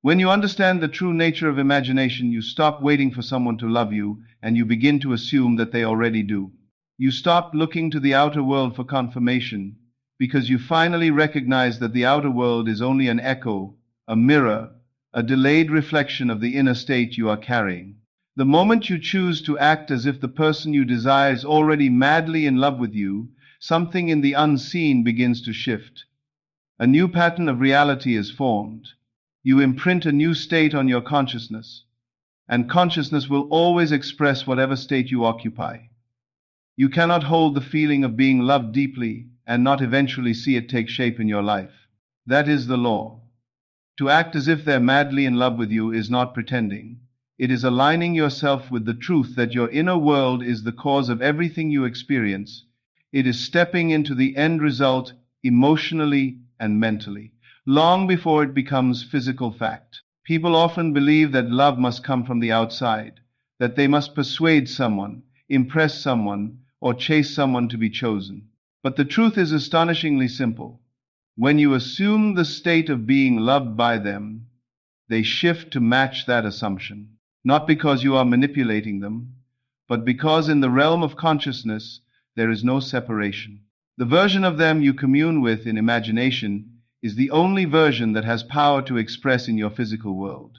When you understand the true nature of imagination, you stop waiting for someone to love you, and you begin to assume that they already do. You stop looking to the outer world for confirmation, because you finally recognize that the outer world is only an echo, a mirror, a delayed reflection of the inner state you are carrying. The moment you choose to act as if the person you desire is already madly in love with you, something in the unseen begins to shift. A new pattern of reality is formed. You imprint a new state on your consciousness, and consciousness will always express whatever state you occupy. You cannot hold the feeling of being loved deeply and not eventually see it take shape in your life. That is the law. To act as if they're madly in love with you is not pretending. It is aligning yourself with the truth that your inner world is the cause of everything you experience. It is stepping into the end result emotionally and mentally, long before it becomes physical fact. People often believe that love must come from the outside, that they must persuade someone, impress someone, or chase someone to be chosen. But the truth is astonishingly simple. When you assume the state of being loved by them, they shift to match that assumption, not because you are manipulating them, but because in the realm of consciousness there is no separation. The version of them you commune with in imagination is the only version that has power to express in your physical world.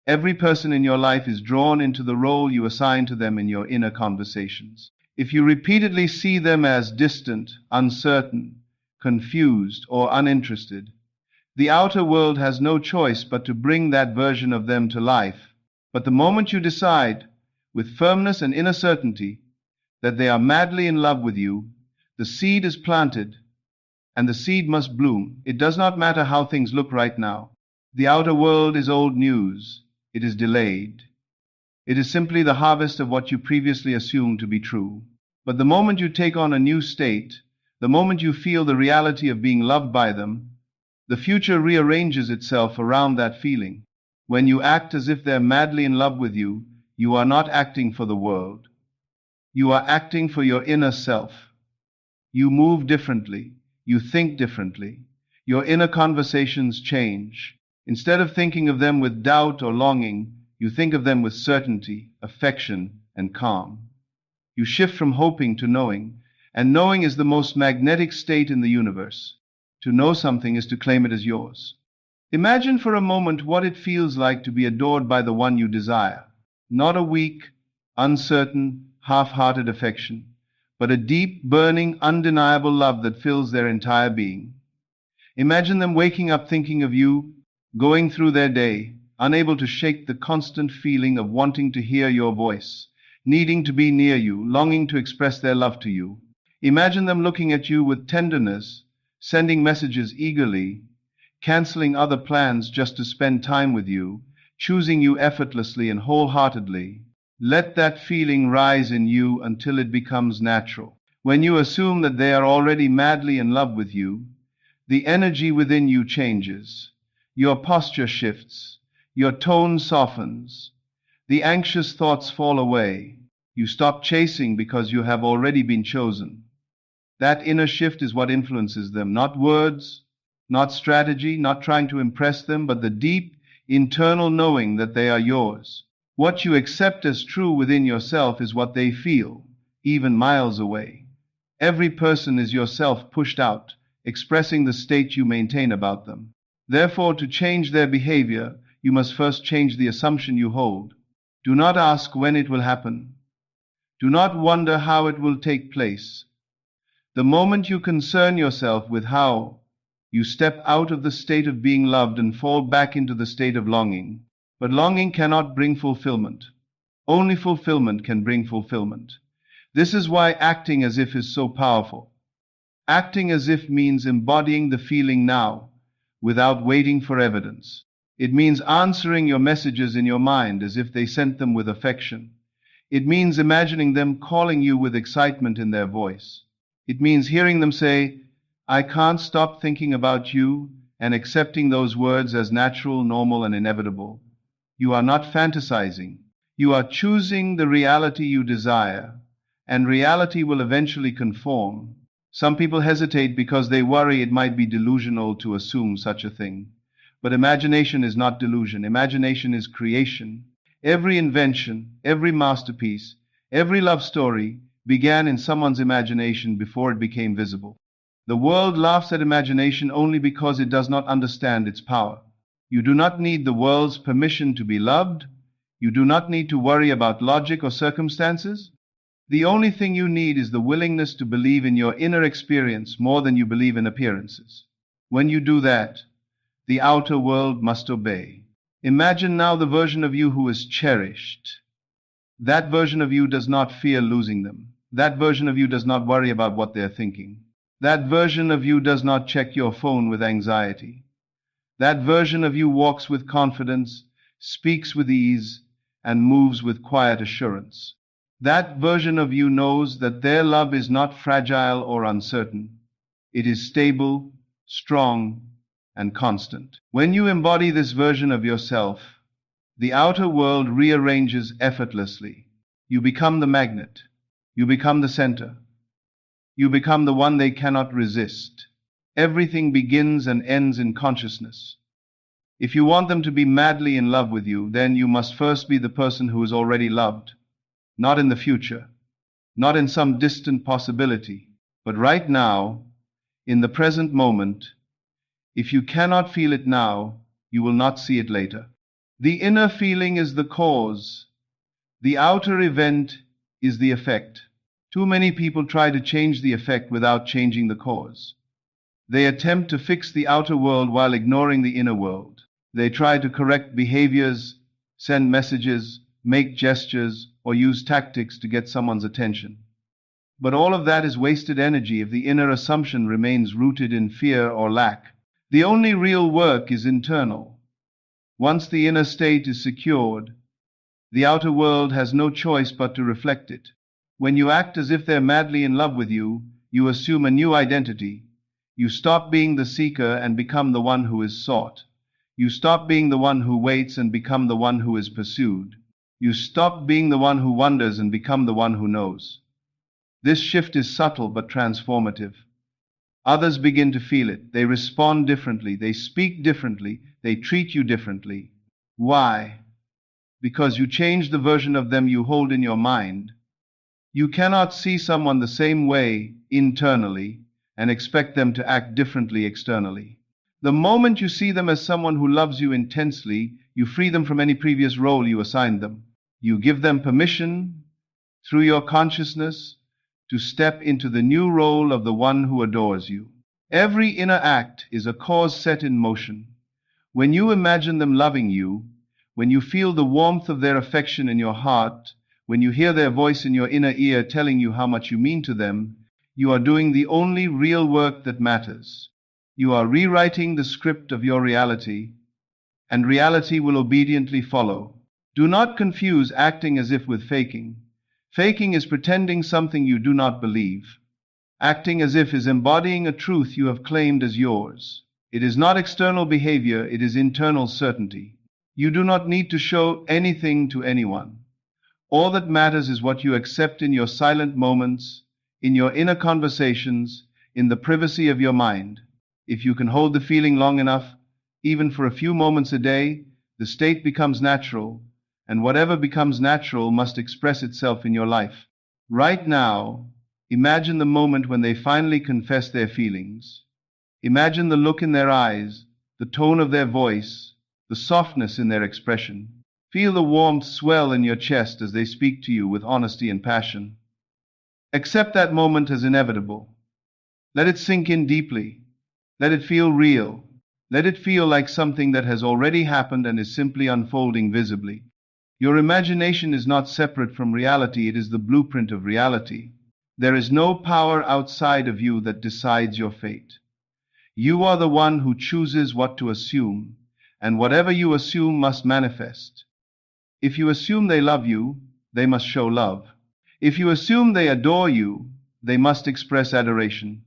Every person in your life is drawn into the role you assign to them in your inner conversations. If you repeatedly see them as distant, uncertain, confused, or uninterested, the outer world has no choice but to bring that version of them to life. But the moment you decide, with firmness and inner certainty, that they are madly in love with you, the seed is planted, and the seed must bloom. It does not matter how things look right now. The outer world is old news. It is delayed. It is simply the harvest of what you previously assumed to be true. But the moment you take on a new state, the moment you feel the reality of being loved by them, the future rearranges itself around that feeling. When you act as if they're madly in love with you, you are not acting for the world. You are acting for your inner self. You move differently. You think differently. Your inner conversations change. Instead of thinking of them with doubt or longing, you think of them with certainty, affection, and calm. You shift from hoping to knowing, and knowing is the most magnetic state in the universe. To know something is to claim it as yours. Imagine for a moment what it feels like to be adored by the one you desire. Not a weak, uncertain, half-hearted affection, but a deep, burning, undeniable love that fills their entire being. Imagine them waking up thinking of you, going through their day, unable to shake the constant feeling of wanting to hear your voice, needing to be near you, longing to express their love to you. Imagine them looking at you with tenderness, sending messages eagerly, canceling other plans just to spend time with you, choosing you effortlessly and wholeheartedly. Let that feeling rise in you until it becomes natural. When you assume that they are already madly in love with you, the energy within you changes. Your posture shifts. Your tone softens. The anxious thoughts fall away. You stop chasing because you have already been chosen. That inner shift is what influences them, not words, not strategy, not trying to impress them, but the deep, internal knowing that they are yours. What you accept as true within yourself is what they feel, even miles away. Every person is yourself pushed out, expressing the state you maintain about them. Therefore, to change their behavior, you must first change the assumption you hold. Do not ask when it will happen. Do not wonder how it will take place. The moment you concern yourself with how, you step out of the state of being loved and fall back into the state of longing. But longing cannot bring fulfillment. Only fulfillment can bring fulfillment. This is why acting as if is so powerful. Acting as if means embodying the feeling now, without waiting for evidence. It means answering your messages in your mind as if they sent them with affection. It means imagining them calling you with excitement in their voice. It means hearing them say, "I can't stop thinking about you," and accepting those words as natural, normal, and inevitable. You are not fantasizing. You are choosing the reality you desire, and reality will eventually conform. Some people hesitate because they worry it might be delusional to assume such a thing. But imagination is not delusion. Imagination is creation. Every invention, every masterpiece, every love story began in someone's imagination before it became visible. The world laughs at imagination only because it does not understand its power. You do not need the world's permission to be loved. You do not need to worry about logic or circumstances. The only thing you need is the willingness to believe in your inner experience more than you believe in appearances. When you do that, the outer world must obey. Imagine now the version of you who is cherished. That version of you does not fear losing them. That version of you does not worry about what they're thinking. That version of you does not check your phone with anxiety. That version of you walks with confidence, speaks with ease, and moves with quiet assurance. That version of you knows that their love is not fragile or uncertain. It is stable, strong, and constant. When you embody this version of yourself, the outer world rearranges effortlessly. You become the magnet. You become the center. You become the one they cannot resist. Everything begins and ends in consciousness. If you want them to be madly in love with you, then you must first be the person who is already loved. Not in the future, not in some distant possibility, but right now, in the present moment. If you cannot feel it now, you will not see it later. The inner feeling is the cause. The outer event is the effect. Too many people try to change the effect without changing the cause. They attempt to fix the outer world while ignoring the inner world. They try to correct behaviors, send messages, make gestures, or use tactics to get someone's attention. But all of that is wasted energy if the inner assumption remains rooted in fear or lack. The only real work is internal. Once the inner state is secured, the outer world has no choice but to reflect it. When you act as if they're madly in love with you, you assume a new identity. You stop being the seeker and become the one who is sought. You stop being the one who waits and become the one who is pursued. You stop being the one who wonders and become the one who knows. This shift is subtle but transformative. Others begin to feel it. They respond differently. They speak differently. They treat you differently. Why? Because you change the version of them you hold in your mind. You cannot see someone the same way internally and expect them to act differently externally. The moment you see them as someone who loves you intensely, you free them from any previous role you assigned them. You give them permission, through your consciousness, to step into the new role of the one who adores you. Every inner act is a cause set in motion. When you imagine them loving you, when you feel the warmth of their affection in your heart, when you hear their voice in your inner ear telling you how much you mean to them, you are doing the only real work that matters. You are rewriting the script of your reality, and reality will obediently follow. Do not confuse acting as if with faking. Faking is pretending something you do not believe. Acting as if is embodying a truth you have claimed as yours. It is not external behavior, it is internal certainty. You do not need to show anything to anyone. All that matters is what you accept in your silent moments, in your inner conversations, in the privacy of your mind. If you can hold the feeling long enough, even for a few moments a day, the state becomes natural, and whatever becomes natural must express itself in your life. Right now, imagine the moment when they finally confess their feelings. Imagine the look in their eyes, the tone of their voice, the softness in their expression. Feel the warmth swell in your chest as they speak to you with honesty and passion. Accept that moment as inevitable. Let it sink in deeply. Let it feel real. Let it feel like something that has already happened and is simply unfolding visibly. Your imagination is not separate from reality, it is the blueprint of reality. There is no power outside of you that decides your fate. You are the one who chooses what to assume, and whatever you assume must manifest. If you assume they love you, they must show love. If you assume they adore you, they must express adoration.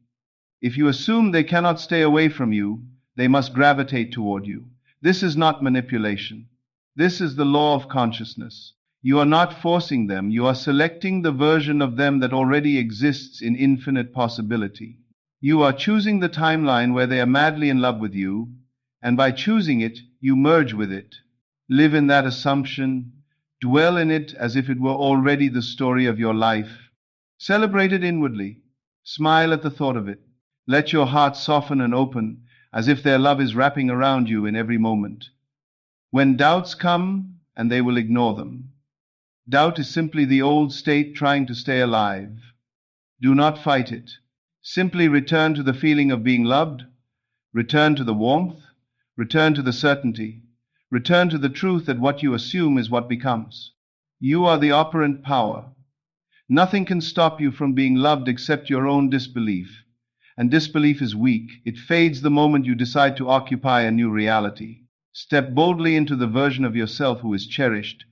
If you assume they cannot stay away from you, they must gravitate toward you. This is not manipulation. This is the law of consciousness. You are not forcing them, you are selecting the version of them that already exists in infinite possibility. You are choosing the timeline where they are madly in love with you, And by choosing it, you merge with it. Live in that assumption. Dwell in it as if it were already the story of your life. Celebrate it inwardly. Smile at the thought of it. Let your heart soften and open as if their love is wrapping around you in every moment. When doubts come, and they will ignore them. Doubt is simply the old state trying to stay alive. Do not fight it. Simply return to the feeling of being loved. Return to the warmth. Return to the certainty. Return to the truth that what you assume is what becomes. You are the operant power. Nothing can stop you from being loved except your own disbelief. And disbelief is weak. It fades the moment you decide to occupy a new reality. Step boldly into the version of yourself who is cherished,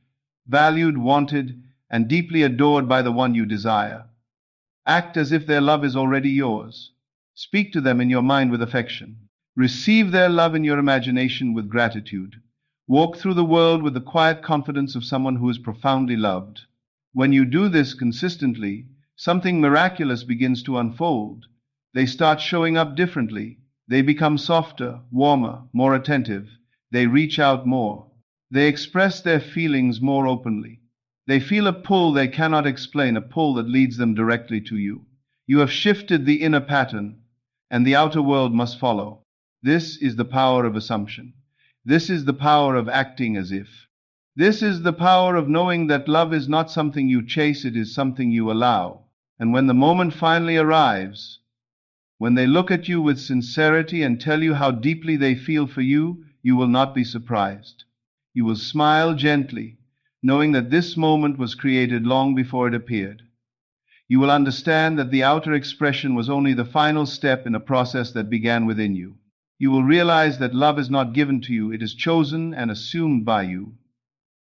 valued, wanted, and deeply adored by the one you desire. Act as if their love is already yours. Speak to them in your mind with affection. Receive their love in your imagination with gratitude. Walk through the world with the quiet confidence of someone who is profoundly loved. When you do this consistently, something miraculous begins to unfold. They start showing up differently. They become softer, warmer, more attentive. They reach out more. They express their feelings more openly. They feel a pull they cannot explain, a pull that leads them directly to you. You have shifted the inner pattern, and the outer world must follow. This is the power of assumption. This is the power of acting as if. This is the power of knowing that love is not something you chase, it is something you allow. And when the moment finally arrives, when they look at you with sincerity and tell you how deeply they feel for you, you will not be surprised. You will smile gently, knowing that this moment was created long before it appeared. You will understand that the outer expression was only the final step in a process that began within you. You will realize that love is not given to you, it is chosen and assumed by you.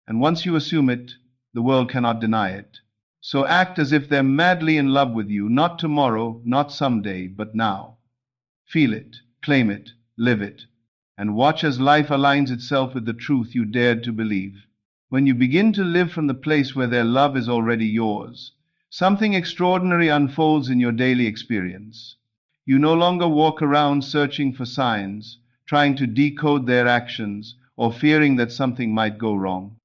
And once you assume it, the world cannot deny it. So act as if they're madly in love with you, not tomorrow, not someday, but now. Feel it, claim it, live it. And watch as life aligns itself with the truth you dared to believe. When you begin to live from the place where their love is already yours, something extraordinary unfolds in your daily experience. You no longer walk around searching for signs, trying to decode their actions, or fearing that something might go wrong.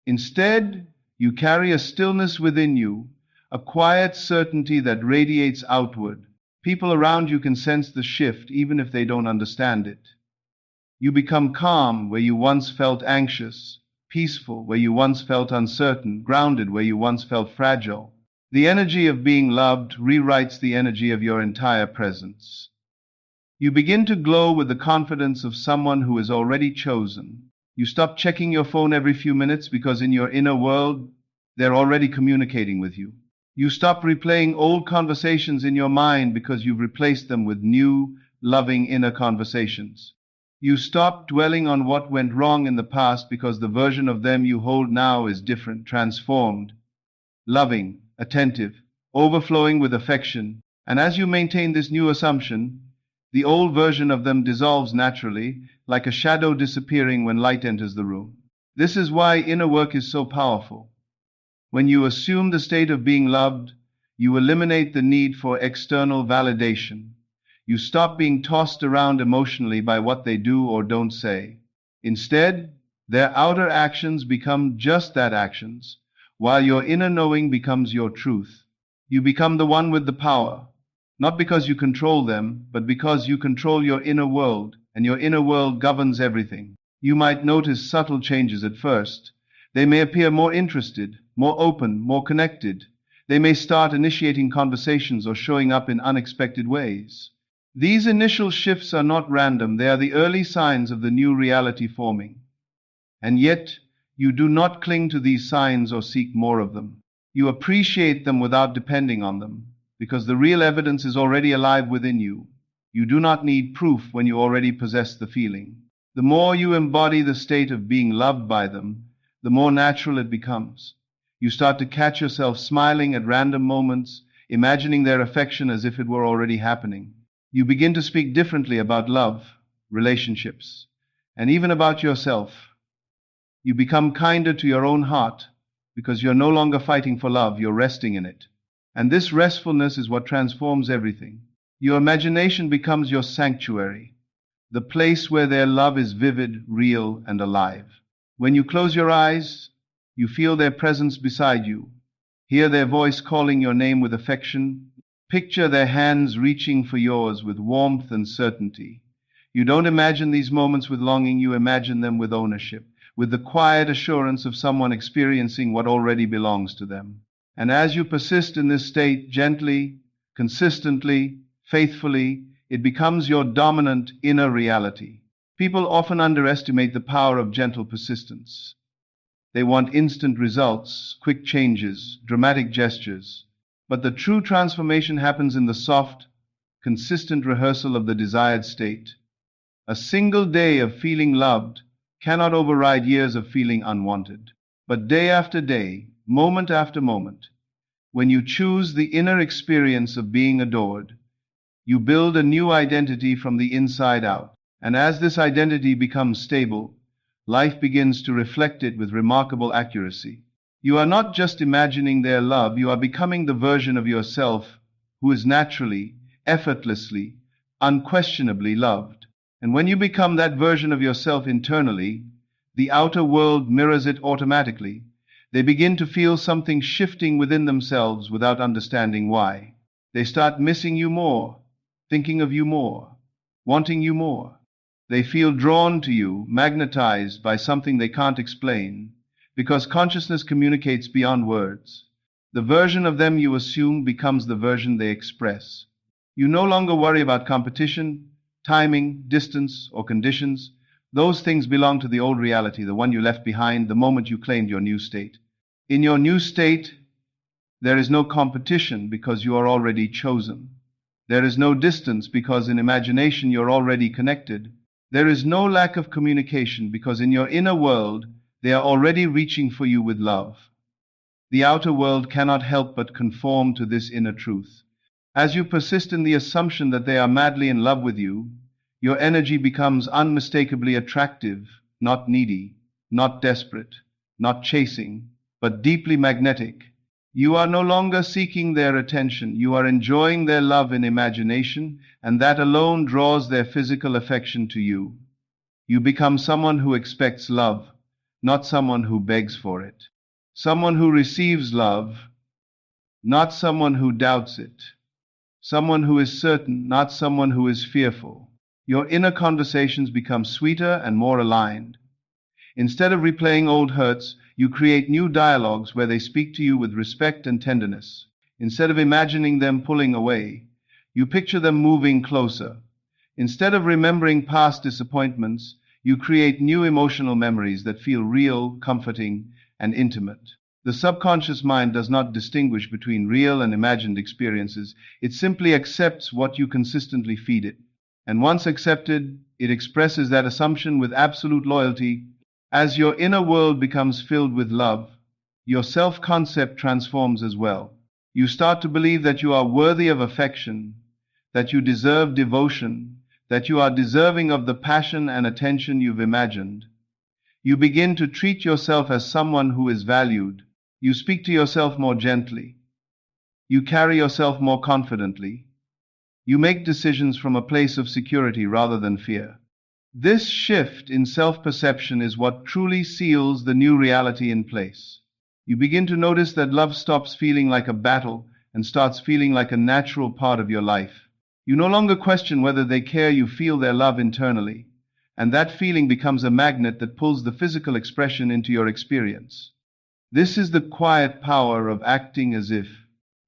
Instead, you carry a stillness within you, a quiet certainty that radiates outward. People around you can sense the shift even if they don't understand it. You become calm where you once felt anxious, peaceful where you once felt uncertain, grounded where you once felt fragile. The energy of being loved rewrites the energy of your entire presence. You begin to glow with the confidence of someone who is already chosen. You stop checking your phone every few minutes because in your inner world, they're already communicating with you. You stop replaying old conversations in your mind because you've replaced them with new, loving inner conversations. You stop dwelling on what went wrong in the past because the version of them you hold now is different, transformed, loving, attentive, overflowing with affection. And as you maintain this new assumption, the old version of them dissolves naturally, like a shadow disappearing when light enters the room. This is why inner work is so powerful. When you assume the state of being loved, you eliminate the need for external validation. You stop being tossed around emotionally by what they do or don't say. Instead, their outer actions become just that, actions, while your inner knowing becomes your truth. You become the one with the power, not because you control them, but because you control your inner world, and your inner world governs everything. You might notice subtle changes at first. They may appear more interested, more open, more connected. They may start initiating conversations or showing up in unexpected ways. These initial shifts are not random, they are the early signs of the new reality forming. And yet, you do not cling to these signs or seek more of them. You appreciate them without depending on them, because the real evidence is already alive within you. You do not need proof when you already possess the feeling. The more you embody the state of being loved by them, the more natural it becomes. You start to catch yourself smiling at random moments, imagining their affection as if it were already happening. You begin to speak differently about love, relationships, and even about yourself. You become kinder to your own heart because you're no longer fighting for love, you're resting in it. And this restfulness is what transforms everything. Your imagination becomes your sanctuary. the place where their love is vivid, real, and alive. When you close your eyes, you feel their presence beside you, hear their voice calling your name with affection, picture their hands reaching for yours with warmth and certainty. You don't imagine these moments with longing, you imagine them with ownership, with the quiet assurance of someone experiencing what already belongs to them. And as you persist in this state gently, consistently, faithfully, it becomes your dominant inner reality. People often underestimate the power of gentle persistence. They want instant results, quick changes, dramatic gestures. But the true transformation happens in the soft, consistent rehearsal of the desired state. A single day of feeling loved cannot override years of feeling unwanted. But day after day, moment after moment, when you choose the inner experience of being adored, you build a new identity from the inside out. And as this identity becomes stable, life begins to reflect it with remarkable accuracy. You are not just imagining their love, you are becoming the version of yourself who is naturally, effortlessly, unquestionably loved. And when you become that version of yourself internally, the outer world mirrors it automatically. They begin to feel something shifting within themselves without understanding why. They start missing you more, thinking of you more, wanting you more. They feel drawn to you, magnetized by something they can't explain, because consciousness communicates beyond words. The version of them you assume becomes the version they express. You no longer worry about competition, timing, distance, or conditions. Those things belong to the old reality, the one you left behind the moment you claimed your new state. In your new state, there is no competition because you are already chosen. There is no distance because in imagination you're already connected. There is no lack of communication because in your inner world they are already reaching for you with love. The outer world cannot help but conform to this inner truth. As you persist in the assumption that they are madly in love with you, your energy becomes unmistakably attractive, not needy, not desperate, not chasing, but deeply magnetic. You are no longer seeking their attention, you are enjoying their love in imagination, and that alone draws their physical affection to you. You become someone who expects love, not someone who begs for it. Someone who receives love, not someone who doubts it. Someone who is certain, not someone who is fearful. Your inner conversations become sweeter and more aligned. Instead of replaying old hurts, you create new dialogues where they speak to you with respect and tenderness. Instead of imagining them pulling away, you picture them moving closer. Instead of remembering past disappointments, you create new emotional memories that feel real, comforting, and intimate. The subconscious mind does not distinguish between real and imagined experiences. It simply accepts what you consistently feed it. And once accepted, it expresses that assumption with absolute loyalty. As your inner world becomes filled with love, your self-concept transforms as well. You start to believe that you are worthy of affection, that you deserve devotion, that you are deserving of the passion and attention you've imagined. You begin to treat yourself as someone who is valued. You speak to yourself more gently. You carry yourself more confidently. You make decisions from a place of security rather than fear. This shift in self-perception is what truly seals the new reality in place. You begin to notice that love stops feeling like a battle and starts feeling like a natural part of your life. You no longer question whether they care, you feel their love internally, and that feeling becomes a magnet that pulls the physical expression into your experience. This is the quiet power of acting as if.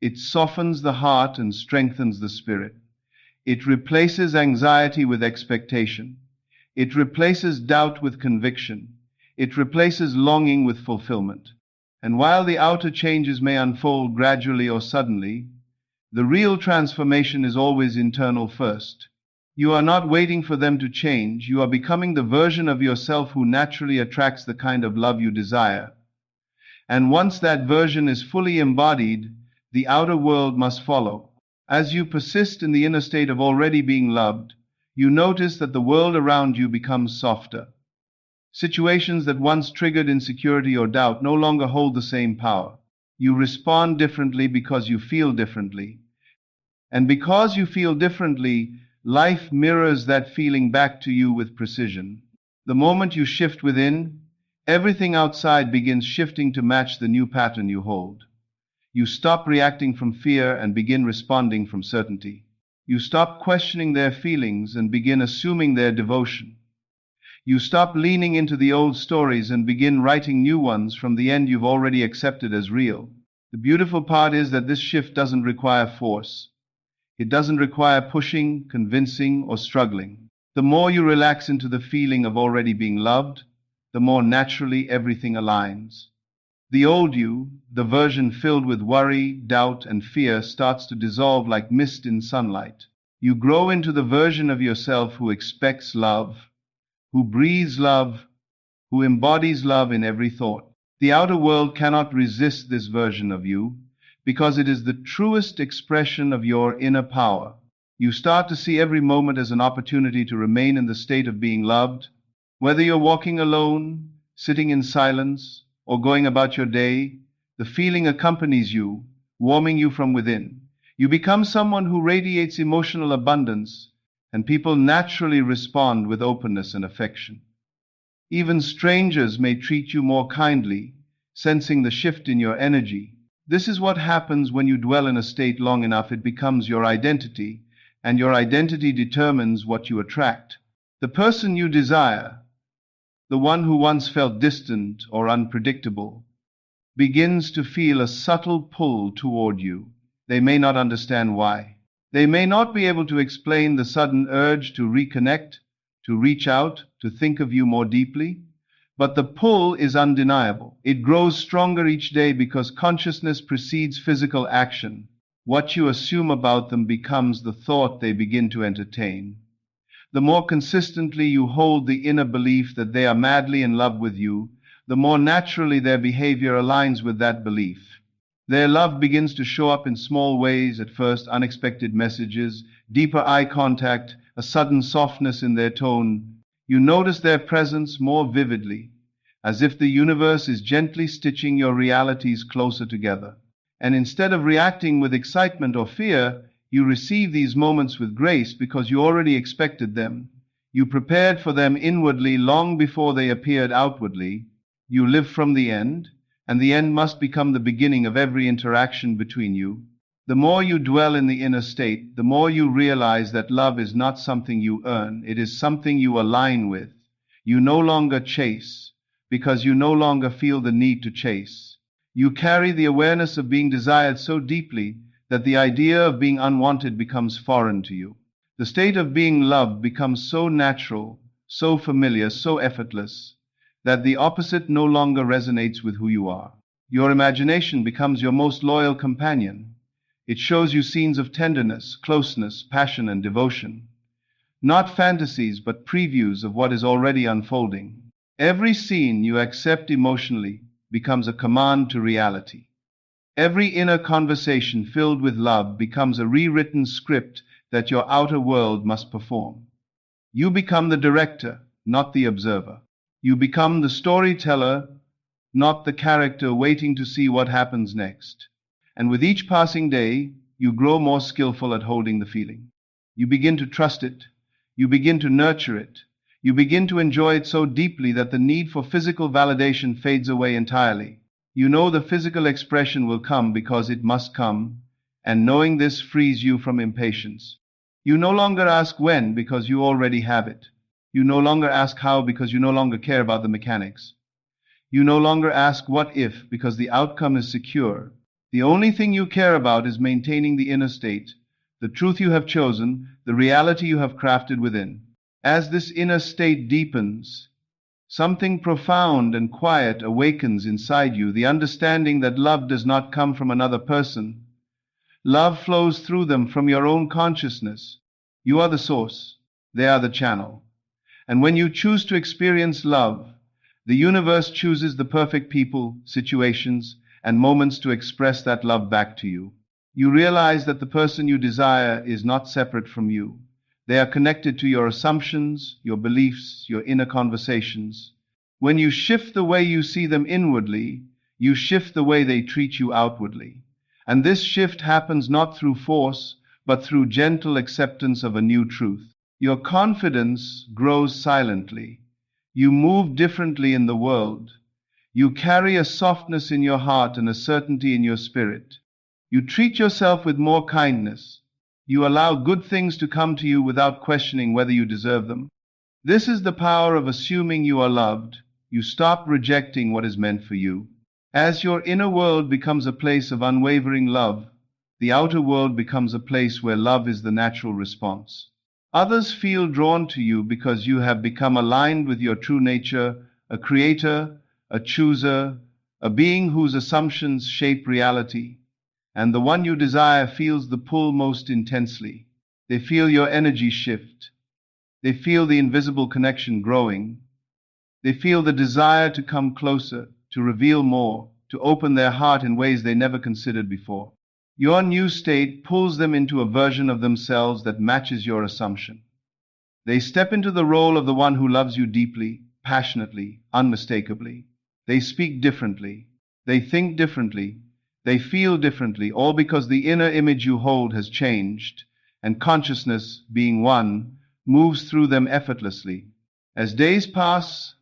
It softens the heart and strengthens the spirit. It replaces anxiety with expectation. It replaces doubt with conviction. It replaces longing with fulfillment. And while the outer changes may unfold gradually or suddenly, the real transformation is always internal first. You are not waiting for them to change. You are becoming the version of yourself who naturally attracts the kind of love you desire. And once that version is fully embodied, the outer world must follow. As you persist in the inner state of already being loved, you notice that the world around you becomes softer. Situations that once triggered insecurity or doubt no longer hold the same power. You respond differently because you feel differently. And because you feel differently, life mirrors that feeling back to you with precision. The moment you shift within, everything outside begins shifting to match the new pattern you hold. You stop reacting from fear and begin responding from certainty. You stop questioning their feelings and begin assuming their devotion. You stop leaning into the old stories and begin writing new ones from the end you've already accepted as real. The beautiful part is that this shift doesn't require force. It doesn't require pushing, convincing, or struggling. The more you relax into the feeling of already being loved, the more naturally everything aligns. The old you, the version filled with worry, doubt, and fear, starts to dissolve like mist in sunlight. You grow into the version of yourself who expects love, who breathes love, who embodies love in every thought. The outer world cannot resist this version of you, because it is the truest expression of your inner power. You start to see every moment as an opportunity to remain in the state of being loved. Whether you're walking alone, sitting in silence, or going about your day, the feeling accompanies you, warming you from within. You become someone who radiates emotional abundance, and people naturally respond with openness and affection. Even strangers may treat you more kindly, sensing the shift in your energy. This is what happens when you dwell in a state long enough. It becomes your identity, and your identity determines what you attract. The person you desire, the one who once felt distant or unpredictable, begins to feel a subtle pull toward you. They may not understand why. They may not be able to explain the sudden urge to reconnect, to reach out, to think of you more deeply. But the pull is undeniable. It grows stronger each day because consciousness precedes physical action. What you assume about them becomes the thought they begin to entertain. The more consistently you hold the inner belief that they are madly in love with you, the more naturally their behavior aligns with that belief. Their love begins to show up in small ways at first: unexpected messages, deeper eye contact, a sudden softness in their tone. You notice their presence more vividly, as if the universe is gently stitching your realities closer together. And instead of reacting with excitement or fear, you receive these moments with grace because you already expected them. You prepared for them inwardly long before they appeared outwardly. You live from the end, and the end must become the beginning of every interaction between you. The more you dwell in the inner state, the more you realize that love is not something you earn, it is something you align with. You no longer chase, because you no longer feel the need to chase. You carry the awareness of being desired so deeply that the idea of being unwanted becomes foreign to you. The state of being loved becomes so natural, so familiar, so effortless, that the opposite no longer resonates with who you are. Your imagination becomes your most loyal companion. It shows you scenes of tenderness, closeness, passion, and devotion. Not fantasies, but previews of what is already unfolding. Every scene you accept emotionally becomes a command to reality. Every inner conversation filled with love becomes a rewritten script that your outer world must perform. You become the director, not the observer. You become the storyteller, not the character waiting to see what happens next. And with each passing day, you grow more skillful at holding the feeling. You begin to trust it. You begin to nurture it. You begin to enjoy it so deeply that the need for physical validation fades away entirely. You know the physical expression will come because it must come, and knowing this frees you from impatience. You no longer ask when because you already have it. You no longer ask how because you no longer care about the mechanics. You no longer ask what if because the outcome is secure. The only thing you care about is maintaining the inner state, the truth you have chosen, the reality you have crafted within. As this inner state deepens, something profound and quiet awakens inside you, the understanding that love does not come from another person. Love flows through them from your own consciousness. You are the source. They are the channel. And when you choose to experience love, the universe chooses the perfect people, situations, and moments to express that love back to you. You realize that the person you desire is not separate from you. They are connected to your assumptions, your beliefs, your inner conversations. When you shift the way you see them inwardly, you shift the way they treat you outwardly. And this shift happens not through force, but through gentle acceptance of a new truth. Your confidence grows silently. You move differently in the world. You carry a softness in your heart and a certainty in your spirit. You treat yourself with more kindness. You allow good things to come to you without questioning whether you deserve them. This is the power of assuming you are loved. You stop rejecting what is meant for you. As your inner world becomes a place of unwavering love, the outer world becomes a place where love is the natural response. Others feel drawn to you because you have become aligned with your true nature, a creator, a chooser, a being whose assumptions shape reality. And the one you desire feels the pull most intensely. They feel your energy shift. They feel the invisible connection growing. They feel the desire to come closer, to reveal more, to open their heart in ways they never considered before. Your new state pulls them into a version of themselves that matches your assumption. They step into the role of the one who loves you deeply, passionately, unmistakably. They speak differently. They think differently. They feel differently, all because the inner image you hold has changed, and consciousness, being one, moves through them effortlessly. As days pass,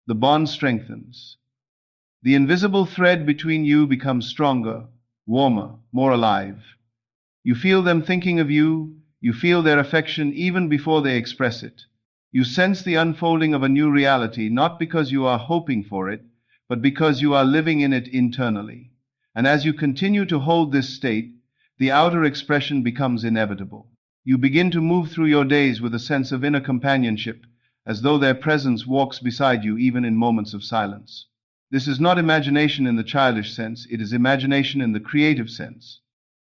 the bond strengthens. The invisible thread between you becomes stronger, warmer, more alive. You feel them thinking of you. You feel their affection even before they express it. You sense the unfolding of a new reality, not because you are hoping for it, but because you are living in it internally. And as you continue to hold this state, the outer expression becomes inevitable. You begin to move through your days with a sense of inner companionship, as though their presence walks beside you even in moments of silence. This is not imagination in the childish sense, it is imagination in the creative sense.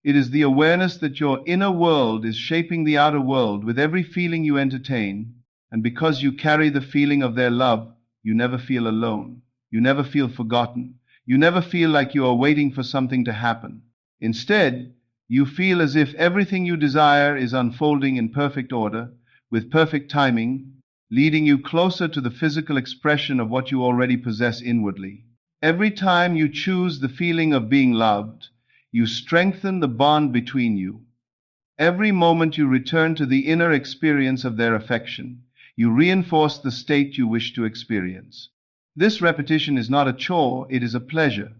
It is the awareness that your inner world is shaping the outer world with every feeling you entertain, and because you carry the feeling of their love, you never feel alone. You never feel forgotten. You never feel like you are waiting for something to happen. Instead, you feel as if everything you desire is unfolding in perfect order, with perfect timing, leading you closer to the physical expression of what you already possess inwardly. Every time you choose the feeling of being loved, you strengthen the bond between you. Every moment you return to the inner experience of their affection, you reinforce the state you wish to experience. This repetition is not a chore, it is a pleasure.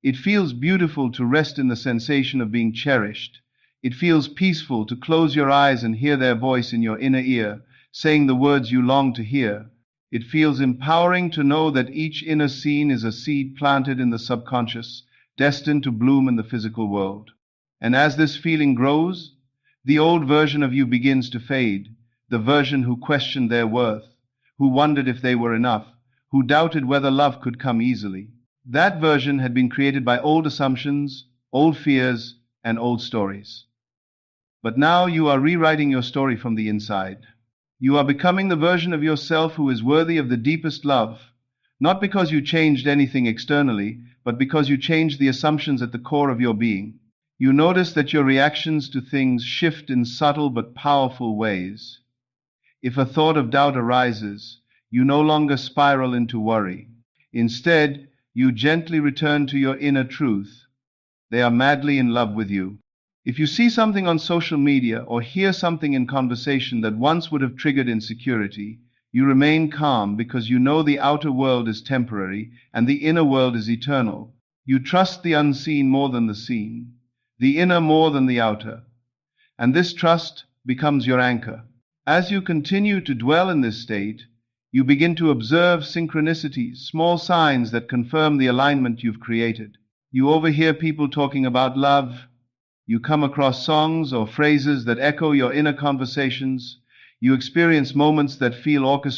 It feels beautiful to rest in the sensation of being cherished. It feels peaceful to close your eyes and hear their voice in your inner ear, saying the words you long to hear. It feels empowering to know that each inner scene is a seed planted in the subconscious, destined to bloom in the physical world. And as this feeling grows, the old version of you begins to fade, the version who questioned their worth, who wondered if they were enough, who doubted whether love could come easily. That version had been created by old assumptions, old fears, and old stories. But now you are rewriting your story from the inside. You are becoming the version of yourself who is worthy of the deepest love, not because you changed anything externally, but because you changed the assumptions at the core of your being. You notice that your reactions to things shift in subtle but powerful ways. If a thought of doubt arises, you no longer spiral into worry. Instead, you gently return to your inner truth. They are madly in love with you. If you see something on social media or hear something in conversation that once would have triggered insecurity, you remain calm because you know the outer world is temporary and the inner world is eternal. You trust the unseen more than the seen, the inner more than the outer, and this trust becomes your anchor. As you continue to dwell in this state, you begin to observe synchronicities, small signs that confirm the alignment you've created. You overhear people talking about love. You come across songs or phrases that echo your inner conversations. You experience moments that feel orchestrated